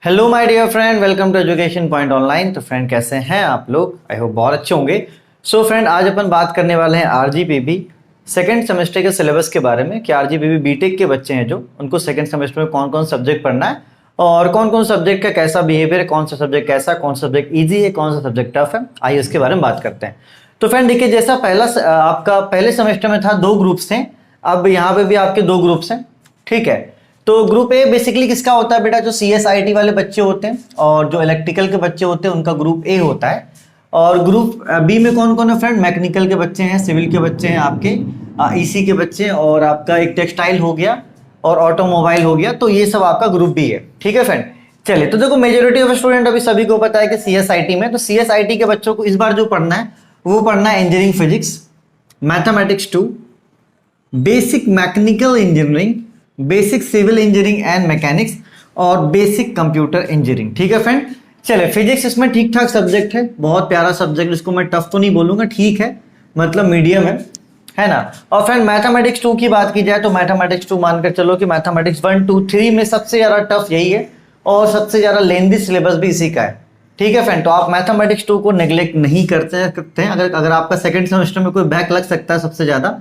Hello my dear friend, welcome to education point online. तो friend कैसे हैं आप लोग? आई होप बहुत अच्छे होंगे। सो फ्रेंड आज अपन बात करने वाले हैं आरजीपीवी सेकंड सेमेस्टर के सिलेबस के बारे में कि आरजीपीवी बीटेक के बच्चे हैं जो उनको सेकंड सेमेस्टर में कौन कौन सब्जेक्ट पढ़ना है और कौन कौन सब्जेक्ट का कैसा बिहेवियर है, कौन सा सब्जेक्ट कैसा, कौन सा सब्जेक्ट ईजी है, कौन सा सब्जेक्ट टफ है। आइए इसके बारे में बात करते हैं। तो फ्रेंड देखिए, जैसा आपका पहले सेमेस्टर में था 2 ग्रुप्स थे, अब यहाँ पे भी आपके 2 ग्रुप्स हैं। ठीक है, तो ग्रुप ए बेसिकली किसका होता है बेटा? जो CSIT वाले बच्चे होते हैं और जो इलेक्ट्रिकल के बच्चे होते हैं उनका ग्रुप ए होता है। और ग्रुप बी में कौन कौन है फ्रेंड? मैकेनिकल के बच्चे हैं, सिविल के बच्चे हैं, आपके ईसी के बच्चे हैं, और आपका एक टेक्सटाइल हो गया और ऑटोमोबाइल हो गया। तो ये सब आपका ग्रुप बी है। ठीक है फ्रेंड, चलिए। तो देखो, मेजोरिटी ऑफ स्टूडेंट अभी सभी को पता है कि CSIT में, तो CSIT के बच्चों को इस बार जो पढ़ना है वो पढ़ना है engineering physics, mathematics 2, basic mechanical engineering, basic civil engineering and mechanics और बेसिक कंप्यूटर इंजीनियरिंग। ठीक है फ्रेंड, चले। फिजिक्स इसमें ठीक ठाक सब्जेक्ट है, बहुत प्यारा सब्जेक्ट, इसको मैं टफ तो नहीं बोलूंगा, ठीक है, मतलब मीडियम है ना। और फ्रेंड मैथमेटिक्स 2 की बात की जाए तो मैथमेटिक्स 2 मानकर चलो कि मैथमेटिक्स 1, 2, 3 में सबसे ज्यादा टफ यही है और सबसे ज्यादा लेंथी सिलेबस भी इसी का है। ठीक है फ्रेंड, तो आप मैथमेटिक्स 2 को नेग्लेक्ट नहीं करते हैं। अगर आपका सेकंड सेमेस्टर में कोई बैक लग सकता है सबसे ज्यादा,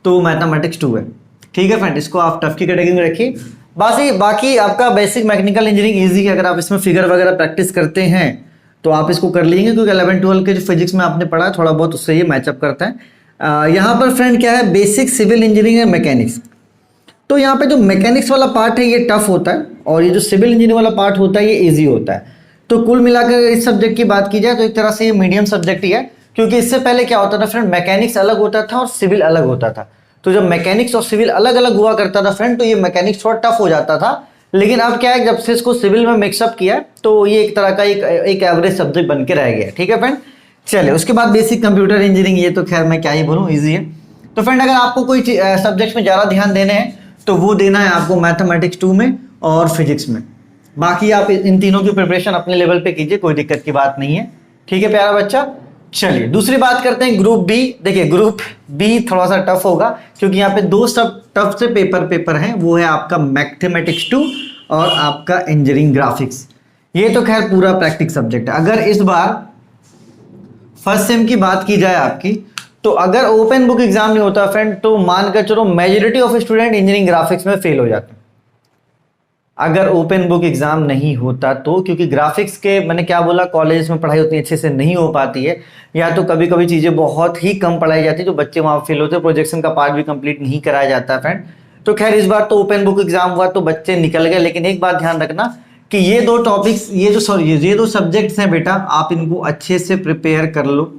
तो मैथमेटिक्स 2 है। ठीक है फ्रेंड, इसको आप टफ की कैटेगरी में रखिए। बाकी आपका बेसिक मैकेनिकल इंजीनियरिंग इजी है। अगर आप इसमें फिगर वगैरह प्रैक्टिस करते हैं तो आप इसको कर लेंगे, क्योंकि 11-12 के जो फिजिक्स में आपने पढ़ा थोड़ा बहुत उससे ये मैचअप करता है। यहाँ पर फ्रेंड क्या है, बेसिक सिविल इंजीनियरिंग है, मैकेनिक्स। तो यहाँ पे जो मैकेनिक्स वाला पार्ट है ये टफ होता है और ये जो सिविल इंजीनियरिंग वाला पार्ट होता है ये ईजी होता है। तो कुल मिलाकर इस सब्जेक्ट की बात की जाए तो एक तरह से ये मीडियम सब्जेक्ट ही है, क्योंकि इससे पहले क्या होता था फ्रेंड, मैकेनिक्स अलग होता था और सिविल अलग होता था। तो जब मैकेनिक्स और सिविल अलग अलग हुआ करता था फ्रेंड, तो ये मैकेनिक्स थोड़ा टफ हो जाता था। लेकिन अब क्या है, जब से इसको सिविल में मिक्सअप किया तो ये एक तरह का एक एवरेज सब्जेक्ट बन के रह गया। ठीक है फ्रेंड, चलिए। उसके बाद बेसिक कंप्यूटर इंजीनियरिंग, ये तो खैर मैं क्या ही बोलूँ, ईजी है। तो फ्रेंड अगर आपको कोई सब्जेक्ट में ज़्यादा ध्यान देने हैं तो वो देना है आपको मैथमेटिक्स 2 में और फिजिक्स में। बाकी आप इन तीनों की प्रिपरेशन अपने लेवल पे कीजिए, कोई दिक्कत की बात नहीं है। ठीक है प्यारा बच्चा, चलिए दूसरी बात करते हैं ग्रुप बी। देखिए ग्रुप बी थोड़ा सा टफ होगा, क्योंकि यहाँ पे 2 सब टफ से पेपर हैं। वो है आपका मैथमेटिक्स 2 और आपका इंजीनियरिंग ग्राफिक्स। ये तो खैर पूरा प्रैक्टिस सब्जेक्ट है। अगर इस बार फर्स्ट सेम की बात की जाए आपकी, तो अगर ओपन बुक एग्जाम नहीं होता फ्रेंड, तो मानकर चलो majority of student engineering graphics में फेल हो जाते हैं। अगर ओपन बुक एग्जाम नहीं होता तो, क्योंकि ग्राफिक्स के मैंने क्या बोला, कॉलेज में पढ़ाई उतनी अच्छे से नहीं हो पाती है, या तो कभी कभी चीज़ें बहुत ही कम पढ़ाई जाती है जो बच्चे वहाँ फेल होते हैं, प्रोजेक्शन का पार्ट भी कंप्लीट नहीं कराया जाता है फ्रेंड। तो खैर इस बार तो ओपन बुक एग्जाम हुआ तो बच्चे निकल गए। लेकिन एक बात ध्यान रखना कि ये 2 टॉपिक्स, ये जो सब्जेक्ट्स हैं बेटा, आप इनको अच्छे से प्रिपेयर कर लो।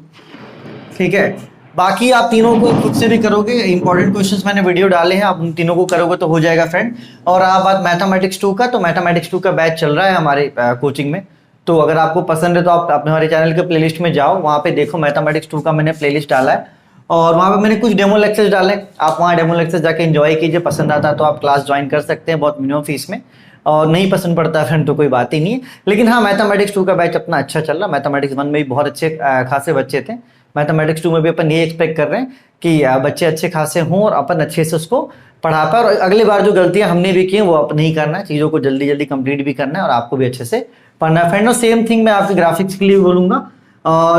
ठीक है, बाकी आप तीनों को खुद से भी करोगे, इंपॉर्टेंट क्वेश्चंस मैंने वीडियो डाले हैं, आप उन तीनों को करोगे तो हो जाएगा फ्रेंड। और आप बात मैथमेटिक्स 2 का, तो मैथमेटिक्स 2 का बैच चल रहा है हमारे कोचिंग में। तो अगर आपको पसंद है तो आप अपने हमारे चैनल के प्लेलिस्ट में जाओ, वहाँ पे देखो मैथमेटिक्स 2 का मैंने प्लेलिस्ट डाला है और वहाँ पे मैंने कुछ डेमो लेक्चर्स डाले। आप वहाँ डेमो लेक्चर्स जाके एंजॉय कीजिए, पसंद आता है तो आप क्लास ज्वाइन कर सकते हैं बहुत मिनिमम फीस में, और नहीं पसंद पड़ता फ्रेंड तो कोई बात ही नहीं है। लेकिन हाँ, मैथमेटिक्स 2 का बैच अपना अच्छा चल रहा। मैथमेटिक्स 1 में भी बहुत अच्छे खासे बच्चे थे, मैथमेटिक्स 2 में भी अपन ये एक्सपेक्ट कर रहे हैं कि बच्चे अच्छे खासे हों और अपन अच्छे से उसको पढ़ा पाए। और अगली बार जो गलतियां हमने भी की हैं वो अब नहीं करना है, चीज़ों को जल्दी जल्दी कंप्लीट भी करना है और आपको भी अच्छे से पढ़ना है फ्रेंड। और सेम थिंग मैं आपके ग्राफिक्स के लिए भी बोलूँगा।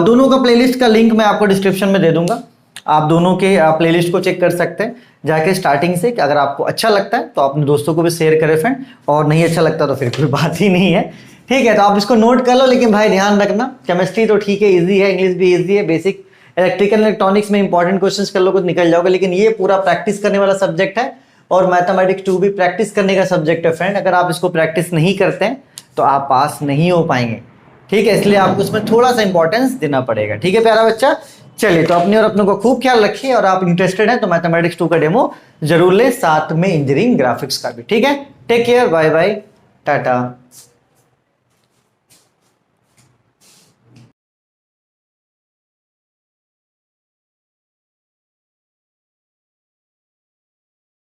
दोनों का प्लेलिस्ट का लिंक मैं आपको डिस्क्रिप्शन में दे दूंगा, आप दोनों के प्लेलिस्ट को चेक कर सकते हैं जाके स्टार्टिंग से। अगर आपको अच्छा लगता है तो अपने दोस्तों को भी शेयर करें फ्रेंड, और नहीं अच्छा लगता तो फिर कोई बात ही नहीं है। ठीक है, तो आप इसको नोट कर लो। लेकिन भाई ध्यान रखना, केमिस्ट्री तो ठीक है, ईजी है, इंग्लिश भी ईजी है, बेसिक इलेक्ट्रिकल इलेक्ट्रॉनिक्स में इंपॉर्टेंट क्वेश्चंस कर लो कुछ निकल जाओगे। लेकिन ये पूरा प्रैक्टिस करने वाला सब्जेक्ट है और मैथमेटिक्स 2 भी प्रैक्टिस करने का सब्जेक्ट है फ्रेंड। अगर आप इसको प्रैक्टिस नहीं करते हैं तो आप पास नहीं हो पाएंगे। ठीक है, इसलिए आपको उसमें थोड़ा सा इंपॉर्टेंस देना पड़ेगा। ठीक है प्यारा बच्चा, चलिए। तो अपने और अपनों को खूब ख्याल रखिए, और आप इंटरेस्टेड हैं तो मैथमेटिक्स 2 का डेमो जरूर ले, साथ में इंजीनियरिंग ग्राफिक्स का भी। ठीक है, take care, bye bye, Tata.